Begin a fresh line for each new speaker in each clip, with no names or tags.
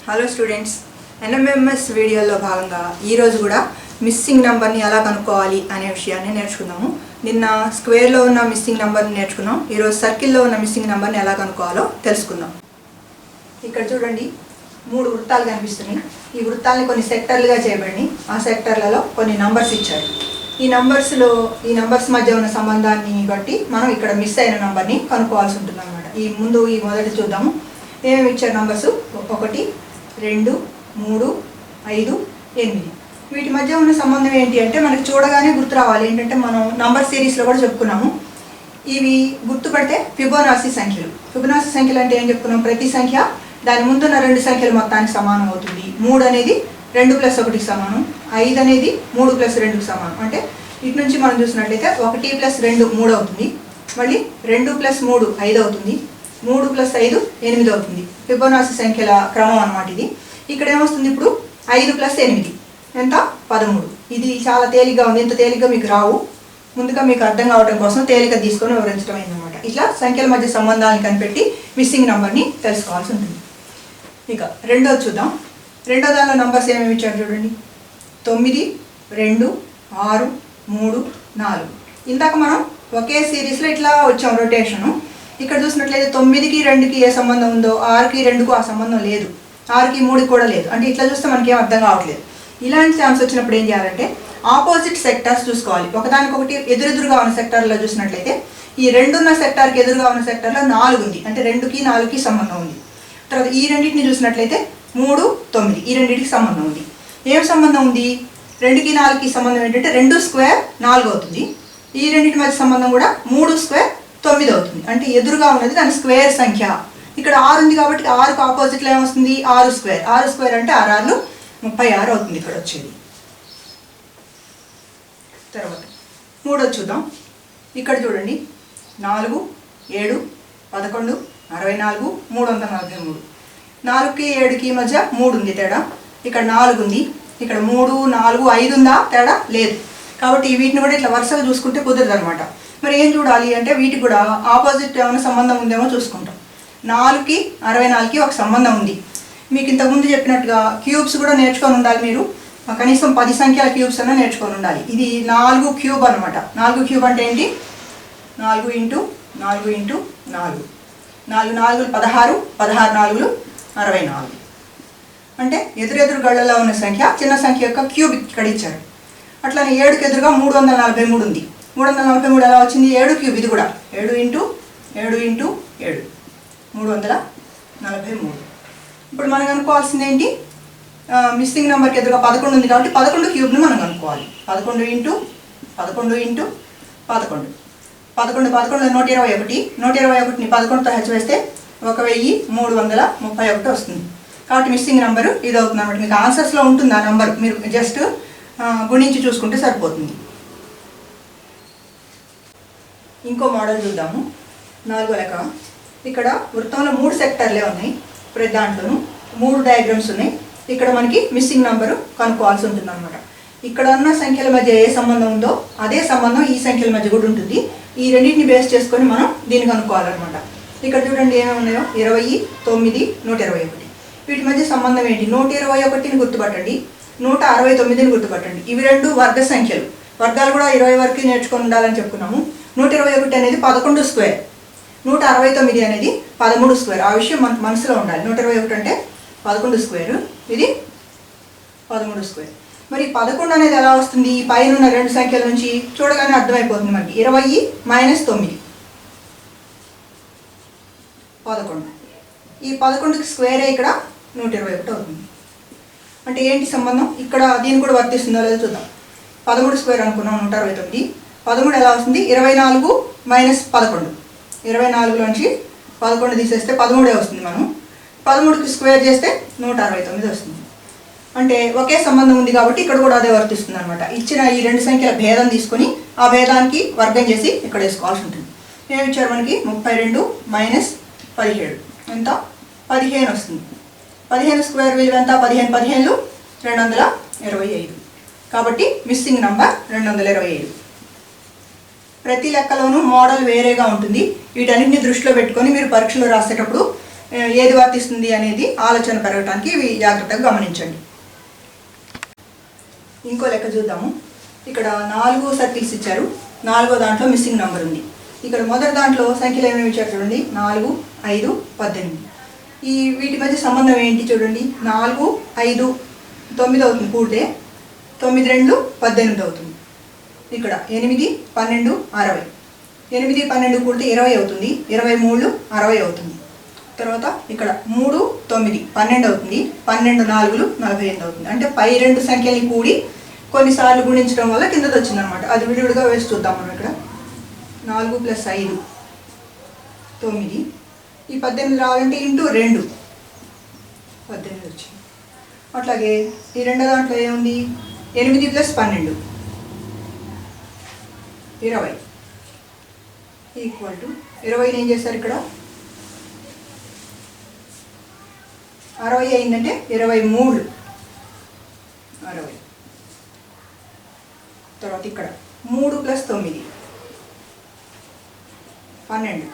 Hello students, NMMS వీడియోలో భాగంగా ఈరోజు కూడా మిస్సింగ్ నెంబర్ని ఎలా కనుక్కోవాలి అనే విషయాన్ని నేర్చుకుందాము. నిన్న స్క్వేర్లో ఉన్న మిస్సింగ్ నెంబర్ని నేర్చుకున్నాం. ఈరోజు సర్కిల్లో ఉన్న మిస్సింగ్ నెంబర్ని ఎలా కనుక్కోవాలో తెలుసుకుందాం. ఇక్కడ చూడండి, 3 వృత్తాలు కనిపిస్తున్నాయి. ఈ వృత్తాలని కొన్ని సెక్టర్లుగా చేయబడి ఆ సెక్టర్లలో కొన్ని నంబర్స్ ఇచ్చారు. ఈ నంబర్స్ మధ్య ఉన్న సంబంధాన్ని బట్టి మనం ఇక్కడ మిస్ అయిన నెంబర్ని కనుక్కోవాల్సి ఉంటుంది అన్నమాట. ఈ మొదటి చూద్దాము. ఏమేమి ఇచ్చారు నంబర్స్? 1, 2, 3, 5, 8. వీటి మధ్య ఉన్న సంబంధం ఏంటి అంటే మనకి చూడగానే గుర్తు రావాలి. ఏంటంటే మనం నంబర్ సిరీస్లో కూడా చెప్పుకున్నాము. ఇవి గుర్తుపడితే ఫిబొనాచి సంఖ్యలు. ఫిబొనాచి సంఖ్యలు అంటే ఏం చెప్పుకున్నాం? ప్రతి సంఖ్య దాని ముందున్న 2 సంఖ్యల మొత్తానికి సమానం అవుతుంది. 3 అనేది 2 + 1కి సమానం. 5 అనేది 3 + 2కి సమానం. అంటే ఇటు నుంచి మనం చూసినట్లయితే 1 + 2 3 అవుతుంది. మళ్ళీ 2 + 3 5 అవుతుంది. 3 + 5 8 అవుతుంది. ఫిబొనాచి సంఖ్యల క్రమం అన్నమాట ఇది. ఇక్కడ ఏమొస్తుంది? ఇప్పుడు 5 + 8 ఎంత? 13. ఇది చాలా తేలిగ్గా ఉంది. ఇంత తేలిగ్గా మీకు రావు. ముందుగా మీకు అర్థం కావడం కోసం తేలిక తీసుకొని వివరించడం అయిందన్నమాట. ఇట్లా సంఖ్యల మధ్య సంబంధాలను కనిపెట్టి మిస్సింగ్ నెంబర్ని తెలుసుకోవాల్సి ఉంటుంది. ఇక రెండోది చూద్దాం. రెండో దానిలో నంబర్స్ ఏమేమి ఇచ్చారు చూడండి. 9, 2, 6, 3, 4. ఇందాక మనం ఒకే సిరీస్లో ఇట్లా వచ్చాం రొటేషను. ఇక్కడ చూసినట్లయితే 9కి 2కి ఏ సంబంధం ఉందో 6కి 2కు ఆ సంబంధం లేదు. 6కి 3కి కూడా లేదు. అంటే ఇట్లా చూస్తే మనకి ఏం అర్థం కావట్లేదు. ఇలాంటి ఛాన్స్ వచ్చినప్పుడు ఏం చేయాలంటే ఆపోజిట్ సెక్టార్స్ చూసుకోవాలి. ఒకదానికొకటి ఎదురెదురుగా ఉన్న సెక్టార్లో చూసినట్లయితే ఈ 2 ఉన్న సెక్టార్కి ఎదురుగా ఉన్న సెక్టార్లో 4 ఉంది. అంటే 2కి 4కి సంబంధం ఉంది. తర్వాత ఈ రెండింటిని చూసినట్లయితే 3, 9 ఈ రెండింటికి సంబంధం ఉంది. ఏం సంబంధం ఉంది? 2కి 4కి సంబంధం ఏంటంటే 2² 4 అవుతుంది. ఈ రెండింటి మధ్య సంబంధం కూడా 3² 9 అవుతుంది. అంటే ఎదురుగా ఉన్నది దాని స్క్వేర్ సంఖ్య. ఇక్కడ 6 ఉంది కాబట్టి 6కు ఆపోజిట్లో ఏమొస్తుంది? 6². 6² అంటే 6 36 అవుతుంది ఇక్కడ వచ్చేది. తర్వాత మూడోది చూద్దాం. ఇక్కడ చూడండి, 4, 7, 11, 64, 343. 4కి 7కి మధ్య 3 ఉంది తేడా. ఇక్కడ 4 ఉంది. ఇక్కడ 3, 4, 5 ఉందా? తేడా లేదు. కాబట్టి వీటిని కూడా ఇట్లా వరుసగా చూసుకుంటే కుదరదు అనమాట. మరి ఏం చూడాలి అంటే వీటికి కూడా ఆపోజిట్ ఏమైనా సంబంధం ఉందేమో చూసుకుంటాం. 4కి 64కి ఒక సంబంధం ఉంది. మీకు ఇంతకుముందు చెప్పినట్టుగా క్యూబ్స్ కూడా నేర్చుకొని ఉండాలి. మీరు కనీసం 10 సంఖ్యల క్యూబ్స్ అన్నా నేర్చుకొని ఉండాలి. ఇది 4 క్యూబ్ అనమాట. 4 క్యూబ్ అంటే ఏంటి? 4 × 4 × 4. 4 4 16, 16 4 64. అంటే ఎదురెదురు గళ్ళలో ఉన్న సంఖ్య చిన్న సంఖ్య యొక్క క్యూబ్ ఇక్కడ ఇచ్చారు. అట్లానే 7కి ఎదురుగా 343 ఉంది. 343 ఎలా వచ్చింది? 7 క్యూబ్. ఇది కూడా 7 × 7 × 7 343. ఇప్పుడు మనం కనుక్కోవాల్సింది ఏంటి? మిస్సింగ్ నెంబర్కి ఎదురుగా 11 ఉంది కాబట్టి 11 క్యూబ్ని మనం కనుక్కోవాలి. 11 × 11 × 11. 11 11 121. 121ని 11తో హెచ్ వేస్తే 1331 వస్తుంది. కాబట్టి మిస్సింగ్ నెంబరు ఇది అవుతుంది అన్నమాట. మీకు ఆన్సర్స్లో ఉంటుంది ఆ నెంబర్. మీరు జస్ట్ గుణించి చూసుకుంటే సరిపోతుంది. ఇంకో మోడల్ చూద్దాము. 4వ లెక్క. ఇక్కడ వృత్తంలో 3 సెక్టర్లే ఉన్నాయి. ప్రతి దాంట్లోనూ 3 డయాగ్రామ్స్ ఉన్నాయి. ఇక్కడ మనకి మిస్సింగ్ నెంబరు కనుక్కోవాల్సి ఉంటుంది అనమాట. ఇక్కడ ఉన్న సంఖ్యల మధ్య ఏ సంబంధం ఉందో అదే సంబంధం ఈ సంఖ్యల మధ్య కూడా ఉంటుంది. ఈ రెండింటిని బేస్ చేసుకొని మనం దీన్ని కనుక్కోవాలన్నమాట. ఇక్కడ చూడండి ఏమేమి ఉన్నాయో. 20, 9, 121. వీటి మధ్య సంబంధం ఏంటి? 121ని గుర్తుపట్టండి, 169ని గుర్తుపట్టండి. ఇవి 2 వర్గ సంఖ్యలు. వర్గాలు కూడా 20 వరకు నేర్చుకొని ఉండాలని చెప్పుకున్నాము. 121 అనేది 11². 169 అనేది 13². ఆ విషయం మనకు మనసులో ఉండాలి. 121 అంటే 11², ఇది 13². మరి 11 అనేది ఎలా వస్తుంది? ఈ పైన ఉన్న 2 సంఖ్యల నుంచి చూడగానే అర్థమైపోతుంది మనకి. 20 - 9 11. ఈ 11కి స్క్వేరే ఇక్కడ 121 అవుతుంది. అంటే ఏంటి సంబంధం? ఇక్కడ దీన్ని కూడా వర్తిస్తుందో లేదో చూద్దాం. 13² అనుకున్నాం. 169. 13 ఎలా వస్తుంది? 24 - 11. 24లోంచి 11 తీసేస్తే 13 వస్తుంది. మనం 13కి స్క్వేర్ చేస్తే 169 వస్తుంది. అంటే ఒకే సంబంధం ఉంది కాబట్టి ఇక్కడ కూడా అదే వర్తిస్తుంది అనమాట. ఇచ్చిన ఈ 2 సంఖ్యల భేదం తీసుకొని ఆ భేదానికి వర్గం చేసి ఇక్కడ వేసుకోవాల్సి ఉంటుంది. ఏమి ఇచ్చారు మనకి? 32 - 17 ఎంత? 15 వస్తుంది. 15 స్క్వేర్ విలువ ఎంత? 15 15 225. కాబట్టి మిస్సింగ్ నంబర్ 225. ప్రతి లెక్కలోనూ మోడల్ వేరేగా ఉంటుంది. వీటన్నిటిని దృష్టిలో పెట్టుకొని మీరు పరీక్షలు రాసేటప్పుడు ఏది వర్తిస్తుంది అనేది ఆలోచన పెరగడానికి ఇవి జాగ్రత్తగా గమనించండి. ఇంకో లెక్క చూద్దాము. ఇక్కడ 4 సర్కిల్స్ ఇచ్చారు. 4వ దాంట్లో మిస్సింగ్ నెంబర్ ఉంది. ఇక్కడ మొదటి దాంట్లో సంఖ్యలు ఏమేమి ఇచ్చారు చూడండి. 4, 5, 18. ఈ వీటి మధ్య సంబంధం ఏంటి చూడండి. 4, 5, 9 అవుతుంది కూడితే. 9, 2, 18 అవుతుంది. ఇక్కడ 8, 12, 60. 8, 12 కూడితే 20 అవుతుంది. 23, 60 అవుతుంది. తర్వాత ఇక్కడ 3, 9, 12 అవుతుంది. 12, 4, 48 అవుతుంది. అంటే పై రెండు సంఖ్యల్ని కూడి కొన్నిసార్లు గుణించడం వల్ల కిందది వచ్చిందనమాట. అది విడివిడిగా వేసి చూద్దాం మనం. ఇక్కడ 4 + 5 9. ఈ 18 రావాలంటే ఇంటూ 2 18 వచ్చింది. అట్లాగే ఈ రెండో దాంట్లో ఏముంది. 8 + 12 20 ఈక్వల్ టు 20 ఏం చేస్తారు ఇక్కడ 60 అయిందంటే 23 60. తర్వాత ఇక్కడ 3 + 9 12.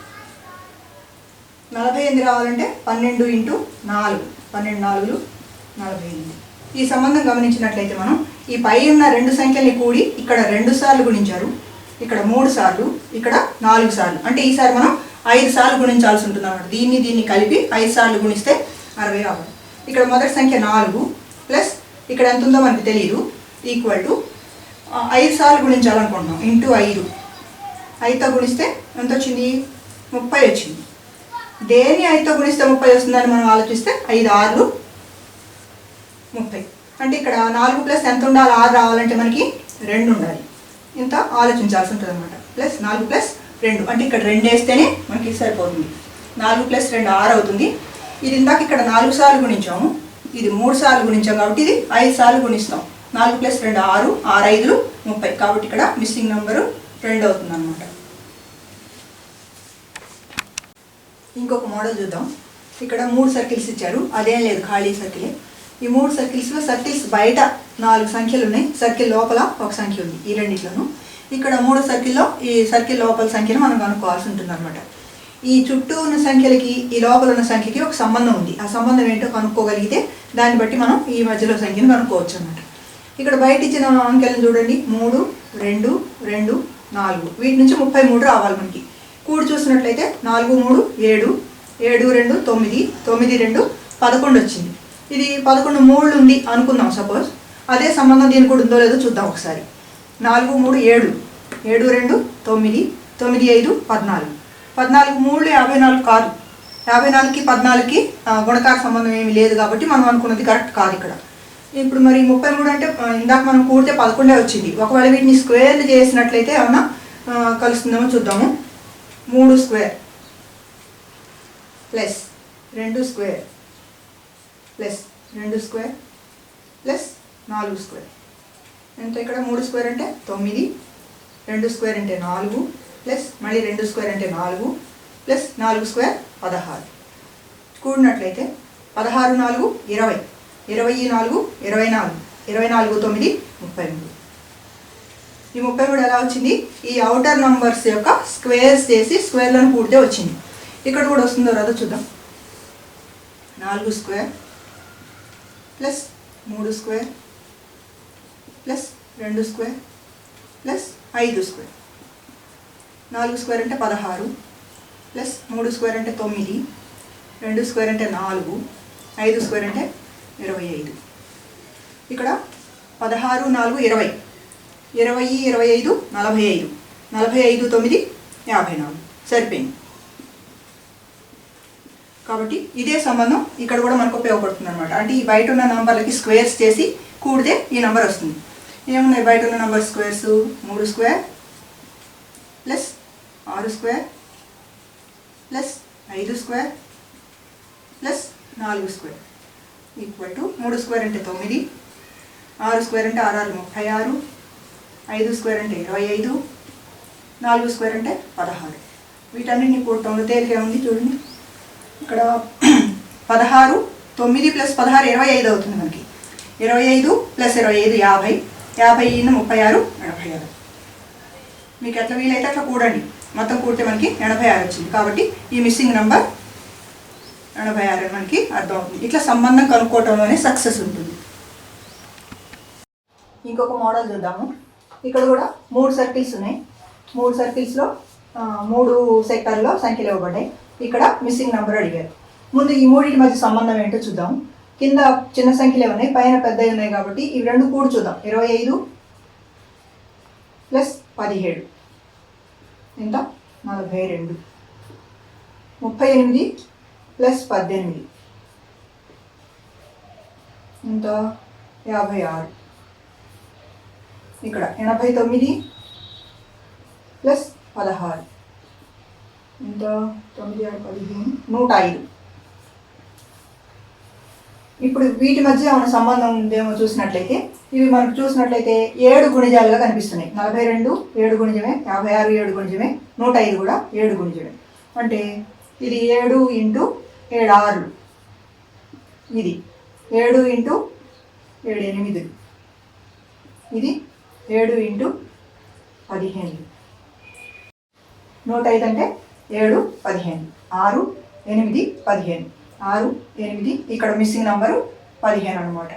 48 రావాలంటే 12 × 4 12 4 48. ఈ సంబంధం గమనించినట్లయితే మనం ఈ పై ఉన్న రెండు సంఖ్యల్ని కూడి ఇక్కడ 2 సార్లు గుణించారు. ఇక్కడ 3 సార్లు, ఇక్కడ 4 సార్లు. అంటే ఈసారి మనం 5 సార్లు గుణించాల్సి ఉంటుంది అన్నమాట. దీన్ని కలిపి 5 సార్లు గుణిస్తే 60 రావాలి. ఇక్కడ మొదటి సంఖ్య 4 ప్లస్ ఇక్కడ ఎంత ఉందో మనకు తెలియదు ఈక్వల్ టు 5 సార్లు గుణించాలనుకుంటున్నాం. ఇంటూ 5. 5తో గుణిస్తే ఎంత వచ్చింది 30 వచ్చింది. దేన్ని 5తో గుణిస్తే 30 వస్తుందని మనం ఆలోచిస్తే 5 6 30. అంటే ఇక్కడ 4 ప్లస్ ఎంత ఉండాలి 6 రావాలంటే మనకి 2 ఉండాలి. ఇంత ఆలోచించాల్సి ఉంటుంది అనమాట. ప్లస్ 4 + 2 అంటే ఇక్కడ 2 వేస్తేనే మనకి సరిపోతుంది. 4 + 2 6 అవుతుంది. ఇది ఇందాక ఇక్కడ 4 సార్లు గుణించాము. ఇది 3 సార్లు గుణించాం కాబట్టి ఇది 5 సార్లు గుణిస్తాం. 4 + 2 6 6 5 30. కాబట్టి ఇక్కడ మిస్సింగ్ నెంబరు 2 అవుతుంది అనమాట. ఇంకొక మోడల్ చూద్దాం. ఇక్కడ 3 సర్కిల్స్ ఇచ్చారు. అదేం లేదు, ఖాళీ సర్కిలే. ఈ 3 సర్కిల్స్లో సర్కిల్స్ బయట 4 సంఖ్యలు ఉన్నాయి. సర్కిల్ లోపల ఒక సంఖ్య ఉంది. ఈ రెండిట్లోనూ ఇక్కడ 3 సర్కిల్లో ఈ సర్కిల్ లోపల సంఖ్యను మనం కనుక్కోవాల్సి ఉంటుంది అనమాట. ఈ చుట్టూ ఉన్న సంఖ్యలకి ఈ లోపల ఉన్న సంఖ్యకి ఒక సంబంధం ఉంది. ఆ సంబంధం ఏంటో కనుక్కోగలిగితే దాన్ని బట్టి మనం ఈ మధ్యలో సంఖ్యను కనుక్కోవచ్చు అనమాట. ఇక్కడ బయట ఇచ్చిన అంకెలను చూడండి. 3, 2, 2, 4. వీటి నుంచి 33 రావాలి మనకి. కూడి చూసినట్లయితే 4, 3, 7, 7, 2, 9, 9, 2, 11 వచ్చింది. ఇది 11 3 ఉంది అనుకుందాం సపోజ్. అదే సంబంధం దీనికి కూడా ఉందో లేదో చూద్దాం ఒకసారి. 4, 3, 7, 7, 2, 9, 9, 5, 14. 14 3 54 కాదు. 54కి 14కి గుణకార సంబంధం ఏమీ లేదు కాబట్టి మనం అనుకున్నది కరెక్ట్ కాదు ఇక్కడ. ఇప్పుడు మరి 33 అంటే ఇందాక మనం కూడితే 11 వచ్చింది. ఒకవేళ వీటిని స్క్వేర్లు చేసినట్లయితే ఏమన్నా కలుస్తుందేమో చూద్దాము. 3 square plus 2 square plus 2 square plus 4 square. ఎంత ఇక్కడ 3 స్క్వేర్ అంటే 9, 2 స్క్వేర్ అంటే 4 ప్లస్ మళ్ళీ 2 స్క్వేర్ అంటే 4 ప్లస్ 4 స్క్వేర్ 16. కూడినట్లయితే 16 4 20, 20 4 24, 24 9 33. ఈ 33 ఎలా వచ్చింది? ఈ అవుటర్ నంబర్స్ యొక్క స్క్వేర్స్ చేసి స్క్వేర్లను కూడితే వచ్చింది. ఇక్కడ కూడా వస్తుందో రాదో చూద్దాం. 4 square plus 3 square plus 2 square plus 5 square. 4 square అంటే 16 ప్లస్ 3 స్క్వేర్ అంటే 9, 2 స్క్వేర్ అంటే 4, 5 స్క్వేర్ అంటే 25. ఇక్కడ 16 4 20, 20 25 45, 45 9 54 సరిపోయింది. కాబట్టి ఇదే సంబంధం ఇక్కడ కూడా మనకు ఉపయోగపడుతుంది అనమాట. అంటే ఈ బయట ఉన్న నంబర్లకి స్క్వేర్స్ చేసి కూడితే ఈ నెంబర్ వస్తుంది. ఏమున్నాయి బయట ఉన్న number squares? 3 square plus 6 square plus 5 square plus 4 square equal to 3 square అంటే 9, 6 స్క్వేర్ అంటే 6 36, 5 స్క్వేర్ అంటే 25, 4 స్క్వేర్ అంటే 16. వీటన్నిటిని కూడటంలో తేలిక ఉంది చూడండి. ఇక్కడ 16 9 ప్లస్ 16 25 అవుతుంది మనకి. 25 ప్లస్ 25 50, 50 36 86. మీకు ఎట్లా వీలైతే అట్లా కూడండి. మొత్తం కూడితే మనకి 86 వచ్చింది. కాబట్టి ఈ మిస్సింగ్ నెంబర్ 86 అని మనకి అర్థం అవుతుంది. ఇట్లా సంబంధం కనుక్కోవటంలోనే సక్సెస్ ఉంటుంది. ఇంకొక మోడల్ చూద్దాము. ఇక్కడ కూడా 3 సర్కిల్స్ ఉన్నాయి. 3 సర్కిల్స్లో 3 సెక్టార్లో సంఖ్యలు ఇవ్వబడ్డాయి. ఇక్కడ మిస్సింగ్ నెంబర్ అడిగారు. ముందు ఈ మూడింటి మధ్య సంబంధం ఏంటో చూద్దాం. కింద చిన్న సంఖ్యలు ఉన్నాయి, పైన పెద్దవి ఉన్నాయి కాబట్టి ఇవి రెండు కూడి చూద్దాం. 25 + 17 ఎంత? 42. 38 + 18 ఎంత? 56. ఇక్కడ 89 + 16 ఎంత? 9, 6, 15, 105. ఇప్పుడు వీటి మధ్య ఏమైనా సంబంధం ఉందేమో చూసినట్లయితే ఇవి మనకు చూసినట్లయితే 7 గుణిజాలుగా కనిపిస్తున్నాయి. 42 7 గుణిజమే, 56 7 గుణిజమే, 105 కూడా 7 గుణిజమే. అంటే ఇది 7 × 7 6, ఇది 7 × 7 8, ఇది 7 × 15. 105 అంటే 7 15, 6 8 15, 6 8, ఇక్కడ మిస్సింగ్ నంబరు 15 అనమాట.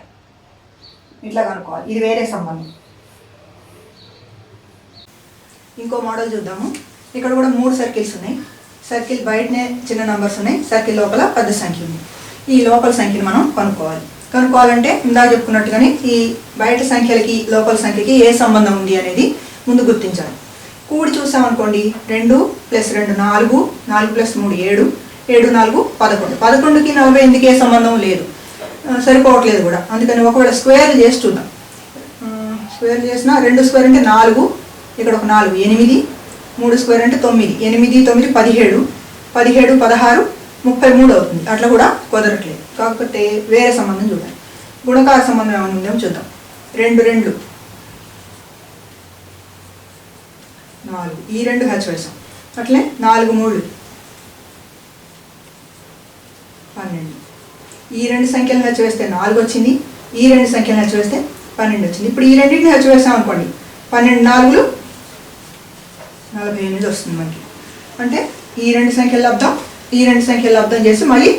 ఇట్లా కనుక్కోవాలి. ఇది వేరే సంబంధం. ఇంకో మోడల్ చూద్దాము. ఇక్కడ కూడా 3 సర్కిల్స్ ఉన్నాయి. సర్కిల్ బయటనే చిన్న నంబర్స్ ఉన్నాయి, సర్కిల్ లోపల పెద్ద సంఖ్య ఉంది. ఈ లోపల సంఖ్యను మనం కనుక్కోవాలంటే ఇందాక చెప్పుకున్నట్టుగానే ఈ బయట సంఖ్యలకి లోపల సంఖ్యకి ఏ సంబంధం ఉంది అనేది ముందు గుర్తించాలి. కూడి చూసామనుకోండి, 2 + 2 4, 4 + 3 7, 7 4 11. 11కి 48కి ఏ సంబంధం లేదు, సరిపోవట్లేదు కూడా. అందుకని ఒకవేళ స్క్వేర్ చేసి చూద్దాం. స్క్వేర్ చేసిన 2 స్క్వేర్ అంటే 4, ఇక్కడ ఒక 4 8, 3 స్క్వేర్ అంటే 9, 8 9 17, 17 16 33 అవుతుంది. అట్లా కూడా కుదరట్లేదు. కాకపోతే వేరే సంబంధం చూద్దాం. గుణకార సంబంధం ఏమైనా ఉందేమో చూద్దాం. 2 2 4, ఈ 2 హెచ్ వేసాం. అట్లే 4 3 12, ఈ 2 సంఖ్యలను హెచ్ వేస్తే 4 వచ్చింది, ఈ 2 సంఖ్యలను హెచ్ వేస్తే 12 వచ్చింది. ఇప్పుడు ఈ రెండింటిని హెచ్ వేసాం అనుకోండి, 12 4 48 వస్తుంది మనకి. అంటే ఈ 2 సంఖ్యలు లబ్ధం, ఈ 2 సంఖ్యలు లబ్ధం చేసి మళ్ళీ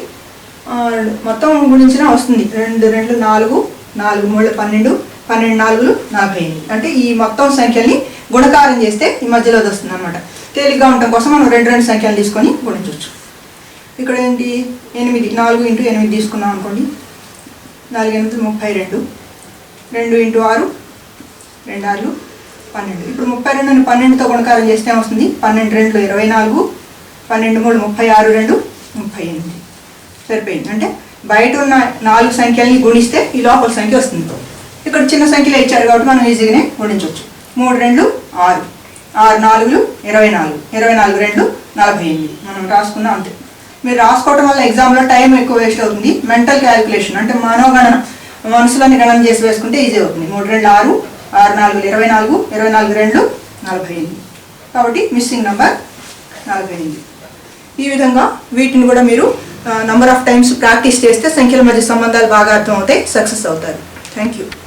మొత్తం గుణించిన వస్తుంది. 2 2 4, 4 3 12, 12 4 48. అంటే ఈ మొత్తం సంఖ్యల్ని గుణకారం చేస్తే ఈ మధ్యలో వస్తుంది అనమాట. తేలిగ్గా ఉండటం కోసం మనం 2 2 సంఖ్యలు తీసుకొని గుణించవచ్చు. ఇక్కడ ఏంటి? 8, 4 × 8 తీసుకున్నాం అనుకోండి, 4 8 32, 2 × 6 2 6 12. ఇప్పుడు 32ని 12తో గుణకారం చేస్తే వస్తుంది 12 2 24, 12 3 36 2 38. సరిపోయింది. అంటే బయట ఉన్న 4 సంఖ్యల్ని గుణిస్తే ఈ లోపల సంఖ్య వస్తుంది. ఇక్కడ చిన్న సంఖ్యలో ఇచ్చారు కాబట్టి మనం ఈజీగానే గుణించవచ్చు. 3 2 6, 6 4 24, 24 2 48 మనం రాసుకున్నాం. అంతే. మీరు రాసుకోవటం వల్ల ఎగ్జామ్లో టైం ఎక్కువ వేస్ట్ అవుతుంది. మెంటల్ క్యాలిక్యులేషన్ అంటే మనోగణన, మనసులోని గణన చేసి వేసుకుంటే ఈజీ అవుతుంది. 3 2 6, 6 4 24, 24 2 48. కాబట్టి మిస్సింగ్ నెంబర్ 48. ఈ విధంగా వీటిని కూడా మీరు నంబర్ ఆఫ్ టైమ్స్ ప్రాక్టీస్ చేస్తే సంఖ్యల మధ్య సంబంధాలు బాగా అర్థం అవుతాయి, సక్సెస్ అవుతారు. Thank you.